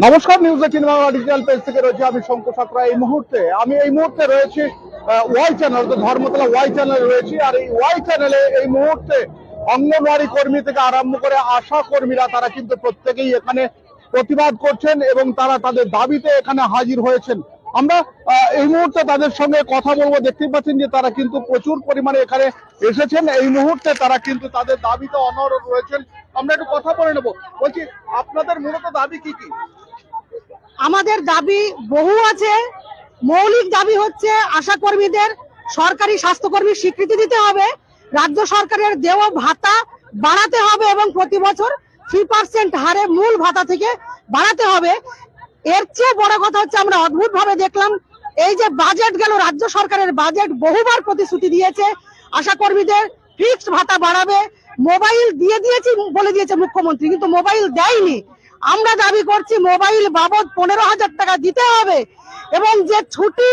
নমস্কার, news 18 Bangla digital page থেকে রয়েছে আমি শঙ্কু সাঁতরা। এই মুহূর্তে রয়েছে ওয়াই চ্যানেল, ধর্মতলা ওয়াই চ্যানেলে রয়েছি। আর এই ওয়াই চ্যানেলে এই মুহূর্তে অঙ্গনওয়াড়ি কর্মী থেকে আরম্ভ করে আশা কর্মীরা তারা কিন্তু প্রত্যেকেই এখানে প্রতিবাদ করছেন এবং তারা তাদের দাবিতে এখানে হাজির হয়েছেন। আমরা এই মুহূর্তে তাদের সঙ্গে কথা বলবো। দেখতে পাচ্ছেন যে তারা কিন্তু প্রচুর পরিমাণে এখানে এসেছেন। এই মুহূর্তে তারা কিন্তু তাদের দাবিতে অনড় রয়েছেন। আমরা একটু কথা বলে নেবো। বলছি, আপনাদের মূলত দাবি কি কি? আমাদের দাবি বহু আছে। মৌলিক দাবি হচ্ছে আশা কর্মীদের সরকারি স্বাস্থ্যকর্মীর স্বীকৃতি দিতে হবে, রাজ্য সরকারের দেওয়া ভাতা বাড়াতে হবে এবং প্রতি বছর 3% হারে মূল ভাতা থেকে বাড়াতে হবে। এর চেয়ে বড় কথা হচ্ছে, আমরা অদ্ভুত ভাবে দেখলাম এই যে বাজেট গেল, রাজ্য সরকারের বাজেট বহুবার প্রতিশ্রুতি দিয়েছে আশা কর্মীদের ফিক্সড ভাতা বাড়াবে, মোবাইল দিয়েছি বলে দিয়েছে মুখ্যমন্ত্রী, কিন্তু মোবাইল দেয়নি। আমরা দাবি করছি মোবাইল বাবদ 15,000 টাকা দিতে হবে এবং যে ছুটি,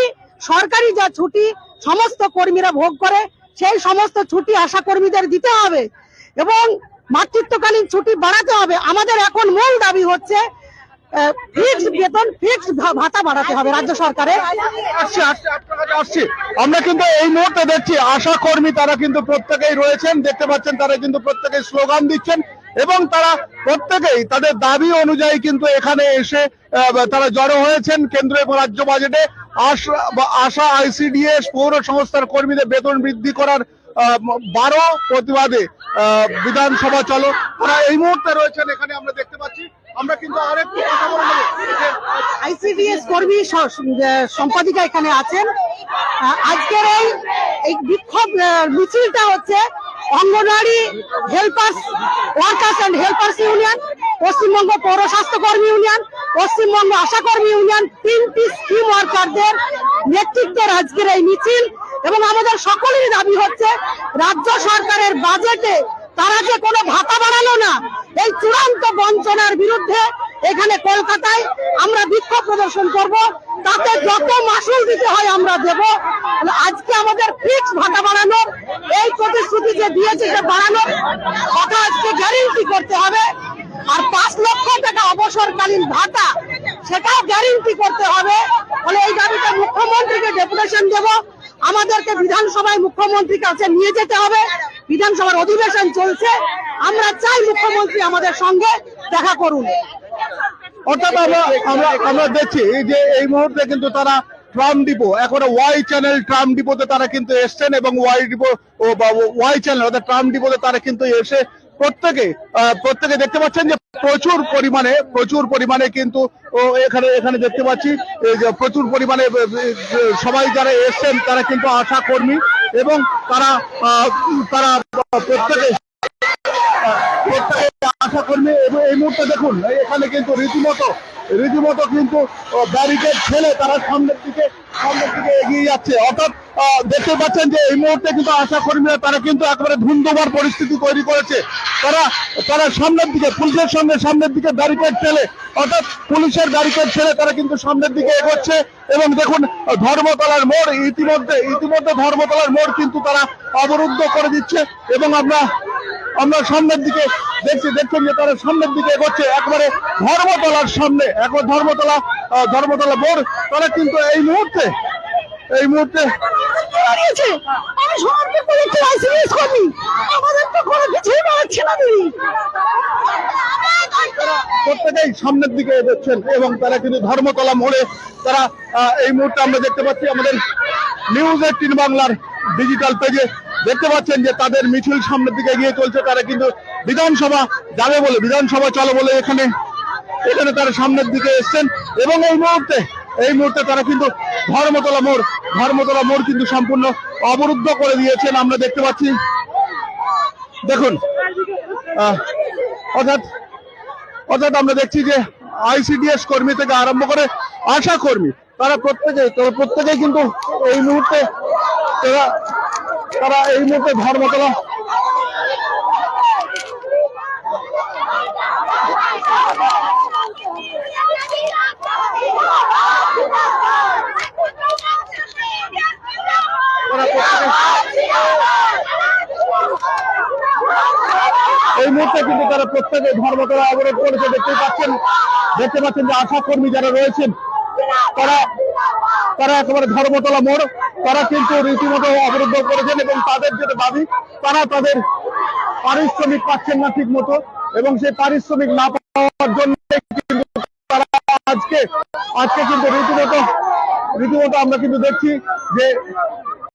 সরকারি যা ছুটি সমস্ত কর্মীরা ভোগ করে, সেই সমস্ত ছুটি আশা কর্মীদের দিতে হবে এবং মাতৃত্বকালীন ছুটি বাড়াতে হবে। আমাদের এখন মূল দাবি হচ্ছে ফিক্সড বেতন, ফিক্সড ভাতা বাড়াতে হবে রাজ্য সরকারের। আমরা কিন্তু এই মুহূর্তে দেখছি আশা কর্মী তারা কিন্তু প্রত্যেকেই রয়েছেন। দেখতে পাচ্ছেন তারা কিন্তু প্রত্যেকেই স্লোগান দিচ্ছেন এবং তারা প্রত্যেকেই তাদের দাবি অনুযায়ী কিন্তু এখানে এসে তারা জড়ো হয়েছেন। কেন্দ্র এবং রাজ্য বাজেটে আশা আইসিডিএস পৌর সংস্থার কর্মীদের বেতন বৃদ্ধি করার 12 প্রতিবাদে বিধানসভা চলো তারা এই মুহূর্তে রয়েছেন এখানে। আমরা দেখতে পাচ্ছি। আমরা কিন্তু আরেকটু কথা বলবো। আইসিডিএস কর্মী সম্পাদিকা এখানে আছেন। আজকের এই বিক্ষোভ মিছিলটা হচ্ছে anganwadi workers and helpers union, Paschimbanga পৌর স্বাস্থ্য কর্মী ইউনিয়ন, পশ্চিমবঙ্গ আশা কর্মী ইউনিয়ন, 3টি স্কিম ওয়ার্কারদের নেতৃত্বের আজকের এই মিছিল। এবং আমাদের সকলেরই দাবি হচ্ছে রাজ্য সরকারের বাজেটে তারা যে কোনো ভাতা বাড়ালো না, এই চূড়ান্ত বঞ্চনার বিরুদ্ধে এখানে কলকাতায় আমরা বিক্ষোভ প্রদর্শন করব। তাতে যত মাসুল দিতে হয় আমরা দেব। আজকে আমাদের ফিক্স ভাতা বাড়ানোর এই প্রতিশ্রুতি যে দিয়েছে, যে বাড়ানোর কথা আজকে গ্যারেন্টি করতে হবে। আর 5 লক্ষ টাকা অবসরকালীন ভাতা, সেটাও গ্যারেন্টি করতে হবে। ফলে এই দাবিতে মুখ্যমন্ত্রীকে ডেপুটেশন দেব। আমাদেরকে বিধানসভায় মুখ্যমন্ত্রীর কাছে নিয়ে যেতে হবে। বিধানসভার অধিবেশন চলছে, আমরা চাই মুখ্যমন্ত্রী আমাদের সঙ্গে দেখা করুন। অর্থাৎ আমরা দেখছি যে এই মুহূর্তে কিন্তু তারা ট্রাম ডিপো, এখন ওয়াই চ্যানেল ট্রাম ডিপোতে তারা কিন্তু এসছেন এবং ওয়াই চ্যানেল অর্থাৎ ট্রাম ডিপোতে তারা কিন্তু এসে প্রত্যেকে দেখতে পাচ্ছেন যে প্রচুর পরিমাণে কিন্তু এখানে দেখতে পাচ্ছি যে প্রচুর পরিমাণে সবাই যারা এসছেন তারা কিন্তু আশা কর্মী এবং তারা প্রত্যেকে আশা কর্মী। এবং এই মুহূর্তে দেখুন এখানে কিন্তু রীতিমতো কিন্তু ব্যারিকেড ঠেলে তারা সামনের দিকে এগিয়ে যাচ্ছে। অর্থাৎ দেখতে পাচ্ছেন যে এই মুহূর্তে কিন্তু আশা কর্মীরা তারা কিন্তু একেবারে ধুন্ধুমার পরিস্থিতি তৈরি করেছে। তারা সামনের দিকে, পুলিশের সঙ্গে সামনের দিকে ব্যারিকেড ঠেলে, অর্থাৎ পুলিশের ব্যারিকেড ঠেলে তারা কিন্তু সামনের দিকে এগোচ্ছে। এবং দেখুন ধর্মতলার মোড়, ইতিমধ্যে ধর্মতলার মোড় কিন্তু তারা অবরুদ্ধ করে দিচ্ছে এবং আমরা সামনের দিকে দেখছেন যে তারা সামনের দিকে এগোচ্ছে একেবারে ধর্মতলার সামনে, একবার ধর্মতলা মোড়। তারা কিন্তু এই মুহূর্তে প্রত্যেকেই সামনের দিকে এগোচ্ছেন এবং তারা কিন্তু ধর্মতলা মোড়ে তারা এই মুহূর্তে আমরা দেখতে পাচ্ছি আমাদের নিউজ 18 বাংলার ডিজিটাল পেজে দেখতে পাচ্ছেন যে তাদের মিছিল সামনের দিকে এগিয়ে চলছে। তারা কিন্তু বিধানসভা যাবে বলে, বিধানসভা চলো বলে এখানে তারা সামনের দিকে এসছেন এবং এই মুহূর্তে তারা কিন্তু ধর্মতলা মোড় কিন্তু সম্পূর্ণ অবরুদ্ধ করে দিয়েছেন। আমরা দেখতে পাচ্ছি, দেখুন অর্থাৎ আমরা দেখছি যে আইসিডিএস কর্মী থেকে আরম্ভ করে আশা কর্মী তারা প্রত্যেকেই কিন্তু এই মুহূর্তে ধর্মতলা এই মুহূর্তে কিন্তু তারা প্রত্যেকে ধর্মতলা অবরোধ করেছে। দেখতে পাচ্ছেন দেখতে পাচ্ছেন যে আশা কর্মী যারা রয়েছেন তারা তারা একেবারে ধর্মতলা মোড় তারা কিন্তু রীতিমতো অবরুদ্ধ করেছেন এবং তাদের যেটা দাবি তারা তাদের পারিশ্রমিক পাচ্ছেন না ঠিক মতো এবং সেই পারিশ্রমিক না পাওয়ার জন্য কিন্তু তারা আজকে কিন্তু রীতিমতো আমরা কিন্তু দেখছি যে